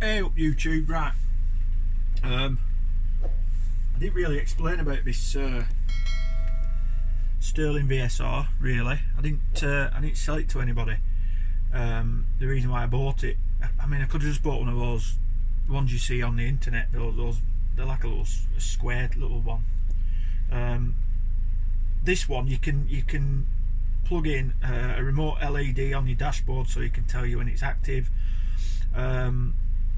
Hey up YouTube, right. I didn't really explain about this Sterling VSR really. I didn't sell it to anybody. The reason why I bought it, I mean, I could have just bought one of those ones you see on the internet. Those they're like a squared little one. This one you can plug in a remote LED on your dashboard so you can tell you when it's active.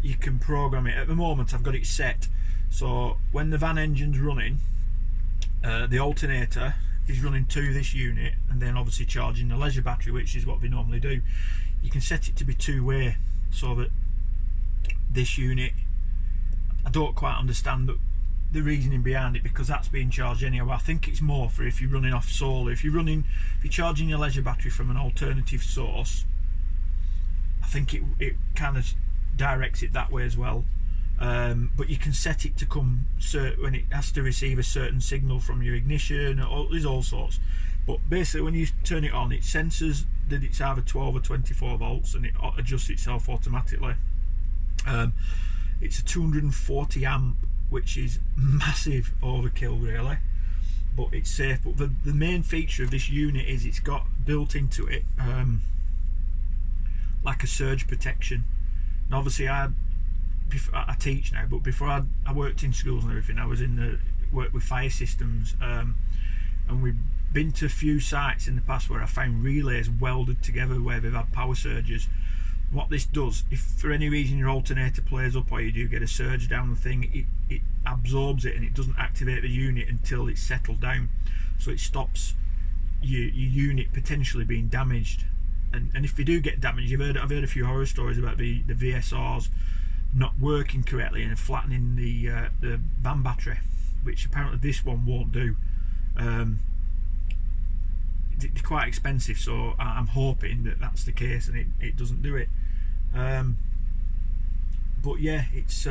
You can program it. At the moment I've got it set so when the van engine's running, the alternator is running to this unit and then obviously charging the leisure battery, which is what we normally do. You can set it to be two-way so that this unit, I don't quite understand the reasoning behind it, because that's being charged anyway. I think it's more for if you're running off solar. If you're charging your leisure battery from an alternative source, I think it kind of directs it that way as well. But you can set it to come when it has to receive a certain signal from your ignition, or there's all sorts. But basically when you turn it on, it senses that it's either 12 or 24 volts and it adjusts itself automatically. It's a 240 amp, which is massive overkill really, but it's safe. But the main feature of this unit is it's got built into it like a surge protection. And obviously I teach now, but before I worked in schools and everything, I was worked with fire systems, and we've been to a few sites in the past where I found relays welded together where they've had power surges. What this does, if for any reason your alternator plays up or you do get a surge down the thing, it absorbs it and it doesn't activate the unit until it's settled down, so it stops your unit potentially being damaged. And if they do get damaged, I've heard a few horror stories about the VSRs not working correctly and flattening the van battery, which apparently this one won't do. It's quite expensive, so I'm hoping that that's the case and it doesn't do it. But yeah, it's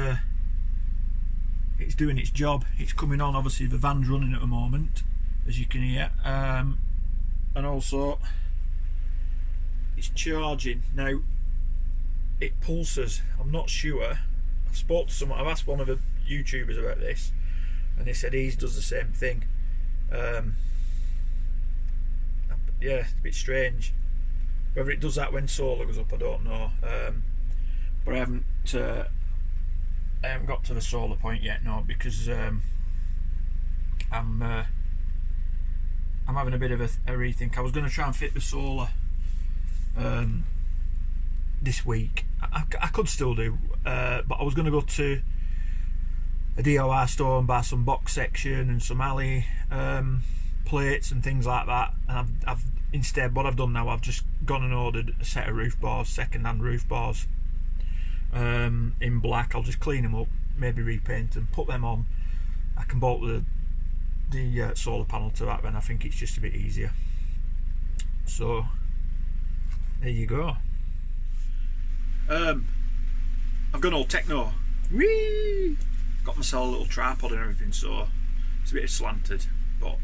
doing its job. It's coming on. Obviously the van's running at the moment, as you can hear, and also it's charging now. It pulses. I'm not sure. I've spoke to someone. I've asked one of the YouTubers about this, and they said he does the same thing. Yeah, it's a bit strange. Whether it does that when solar goes up, I don't know. But I haven't got to the solar point yet, no, because I'm having a bit of a rethink. I was going to try and fit the solar this week. I could still do, but I was going to go to a DIY store and buy some box section and some alley plates and things like that. And I've instead, what I've done now, I've just gone and ordered a set of roof bars, second-hand roof bars, in black. I'll just clean them up, maybe repaint them, put them on. I can bolt the solar panel to that, then I think it's just a bit easier. So there you go. I've gone all techno. Whee! Got myself a little tripod and everything, so it's a bit slanted, but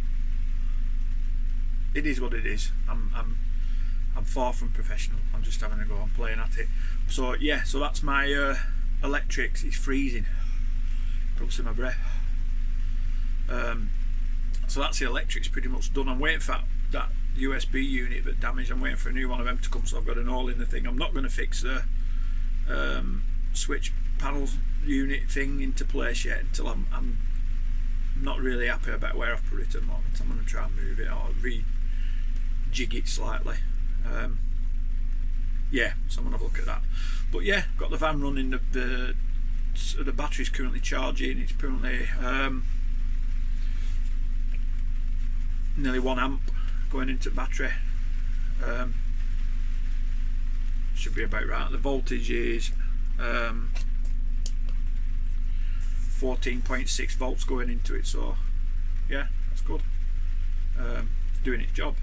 it is what it is. I'm far from professional. I'm just having a go. I'm playing at it. So yeah, so that's my electrics. It's freezing. Puts in my breath. So that's the electrics pretty much done. I'm waiting for that USB unit that damaged. I'm waiting for a new one of them to come, so I've got an all in the thing. I'm not going to fix the switch panels unit thing into place yet until I'm not really happy about where I've put it at the moment. I'm going to try and move it or rejig it slightly. Yeah, so I'm going to have a look at that. But yeah, got the van running. The battery's currently charging. It's currently nearly 1 amp going into the battery. Should be about right. The voltage is 14.6 volts going into it, so yeah, that's good. It's doing its job.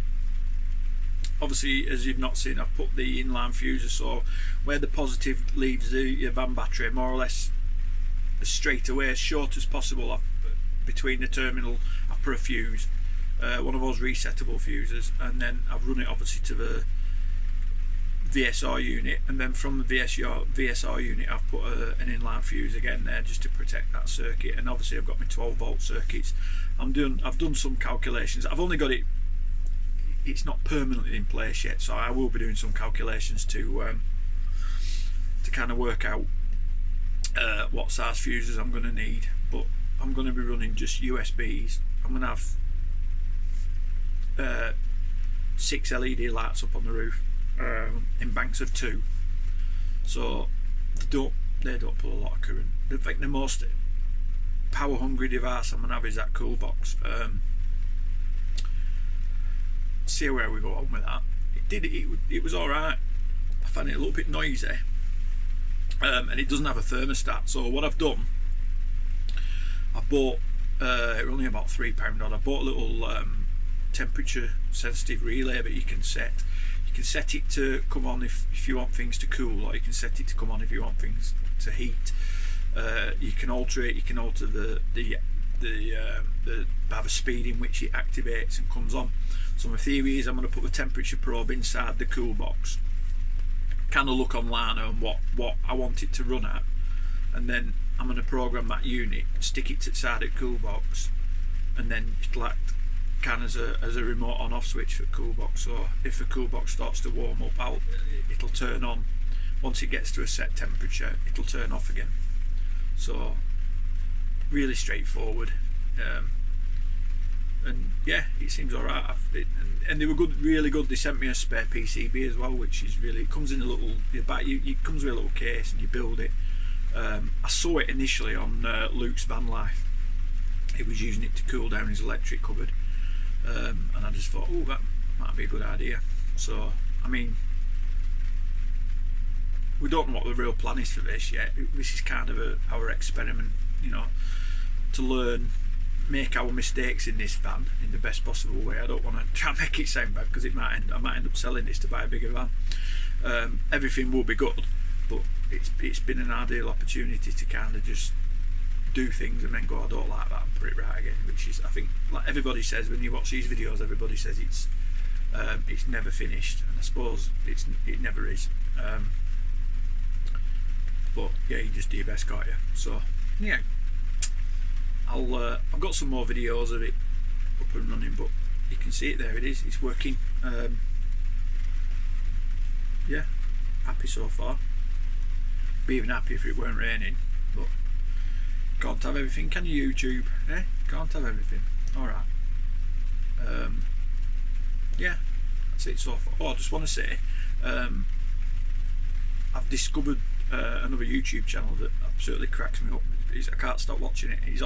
Obviously, as you've not seen, I've put the inline fuses, so where the positive leaves your van battery, more or less straight away, as short as possible, between the terminal, I've put a fuse, one of those resettable fuses, and then I've run it obviously to VSR unit, and then from the VSR unit I've put an inline fuse again there just to protect that circuit. And obviously I've got my 12 volt circuits. I've done some calculations. I've only got it's not permanently in place yet, so I will be doing some calculations to kind of work out what size fuses I'm going to need. But I'm going to be running just USBs. I'm going to have 6 LED lights up on the roof in banks of 2, so they don't pull a lot of current. I think the most power hungry device I'm going to have is that cool box. See where we go on with that. It was alright. I found it a little bit noisy, and it doesn't have a thermostat. So what I've done, I bought it only about £3 odd. I bought a little temperature sensitive relay that you can set. You can set it to come on if you want things to cool, or you can set it to come on if you want things to heat. You can alter it. You can alter by the speed in which it activates and comes on. So my theory is I'm going to put the temperature probe inside the cool box, kind of look online on what I want it to run at, and then I'm going to program that unit, stick it to the side of the cool box, and then it'll act kind of as a remote on off switch for the cool box. So if the cool box starts to warm up, it'll turn on. Once it gets to a set temperature, it'll turn off again. So really straightforward. And yeah, it seems alright. And they were good, really good. They sent me a spare PCB as well, which is really, it comes in a little, it comes with a little case and you build it. I saw it initially on Luke's van life. He was using it to cool down his electric cupboard, and I just thought, oh, that might be a good idea. So I mean, we don't know what the real plan is for this yet. This is kind of our experiment, you know, to learn, make our mistakes in this van in the best possible way. I don't want to try and make it sound bad, because I might end up selling this to buy a bigger van. Everything will be good, but it's been an ideal opportunity to kind of just do things and then go, I don't like that, and put it right again. Which is, I think, like everybody says when you watch these videos, everybody says it's never finished, and I suppose it never is. But yeah, you just do your best, can't you? So yeah, I've got some more videos of it up and running, but you can see it there. It's working. Yeah, happy so far. Be even happy if it weren't raining, but can't have everything, can you, YouTube? Can't have everything. All right. Yeah, that's it so far. Oh, I just want to say, I've discovered another YouTube channel that absolutely cracks me up. I can't stop watching it. He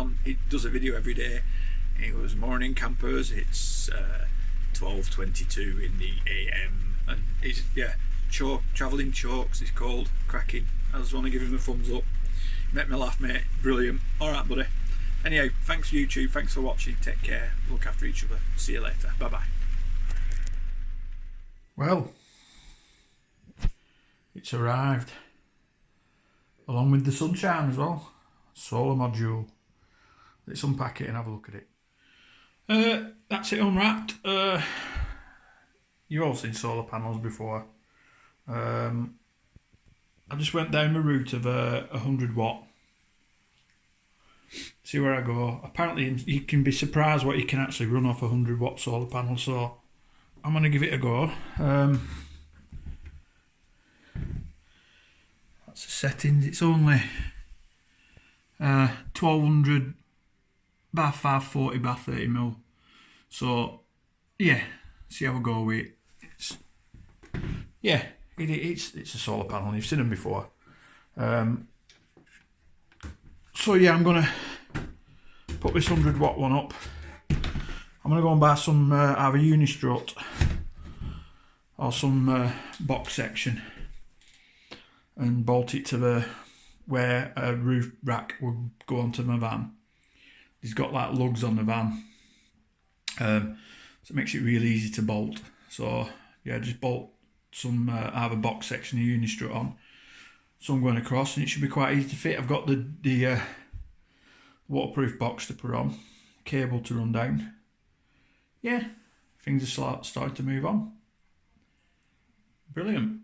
does a video every day. It was morning campers. It's 12:22 in the AM, and he's travelling chalks. He's called, cracking. I just want to give him a thumbs up. Make me laugh, mate. Brilliant. All right, buddy. Anyhow, thanks YouTube. Thanks for watching. Take care. Look after each other. See you later. Bye bye. Well, it's arrived, along with the sunshine as well. Solar module. Let's unpack it and have a look at it. That's it unwrapped. You've all seen solar panels before. I just went down the route of 100 watt. See where I go. Apparently you can be surprised what you can actually run off a 100 watt solar panel, so I'm going to give it a go. That's the settings. It's only 1200 by 540 by 30mm. So yeah, see how I go with it. It's a solar panel. You've seen them before. So yeah, I'm gonna put this 100 watt one up. I'm gonna go and buy some either Unistrut or some box section and bolt it to where a roof rack will go onto my van. It's got like lugs on the van, so it makes it really easy to bolt. So yeah, just bolt some either box section of Unistrut on, some going across, and it should be quite easy to fit. I've got the waterproof box to put on, cable to run down. Yeah, things are starting to move on. Brilliant.